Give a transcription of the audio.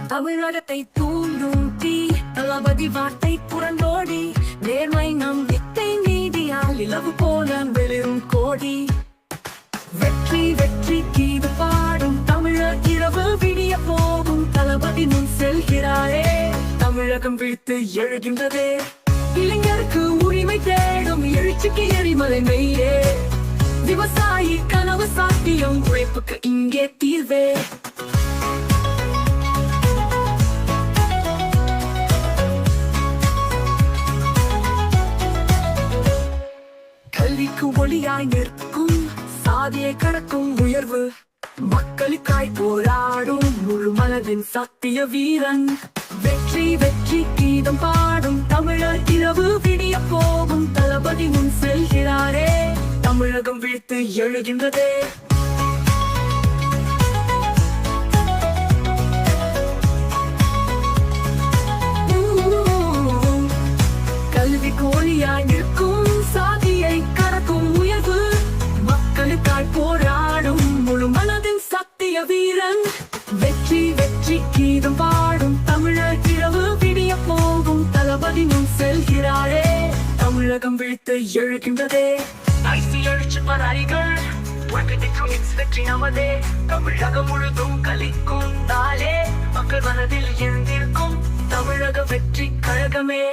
தமிழகத்தை தூண்டும் தீ தளபதி வார்த்தை புறந்தோடி நேர்மை நம்பிக்கை நீதியால் இலவு போல வெளிரும் கோடி வெற்றி வெற்றி கீது பாடும் தமிழர் இரவு விடிய போகும் தளபதி முன் செல்கிறாரே தமிழகம் விழித்து எழுகின்றதே இளைஞருக்கு உரிமை தேடும் எழுச்சிக்கு எரிமலை மெய்யே விவசாயி கனவு சாத்தியம் உழைப்புக்கு இங்கே தீர்வே கல்விக்கு ஒளியாய் நிற்கும் சாதியை கடக்கும் உயர்வு மக்களுக்காய் போராடும் முழு மனதின் சத்திய வீரன் வெற்றி வெற்றி கீதம் பாடும் தமிழர் இரவு விடிய போகும் தளபதி முன் செல்கிறாரே தமிழகம் விழித்து எழுகின்றதே கல்விக்கு ஒளியாய் நிற்கும் சாதியை கடக்கும் உயர்வு மக்களுக்காய் போராடும் முழு மனதின் சத்திய வீரன் வெற்றி வெற்றி கீதம் பாடும் தமிழர் இரவு விடிய போகும் தளபதி முன் செல்கிறாரே தமிழகம் விழித்து எழுகின்றதே எழுச்சி பராரிகள் வெற்றி நமதே தமிழகம் முழுதும் கலிக்கும் நாளே மக்கள் மனதில் எழுந்திருக்கும் தமிழக வெற்றி கழகமே.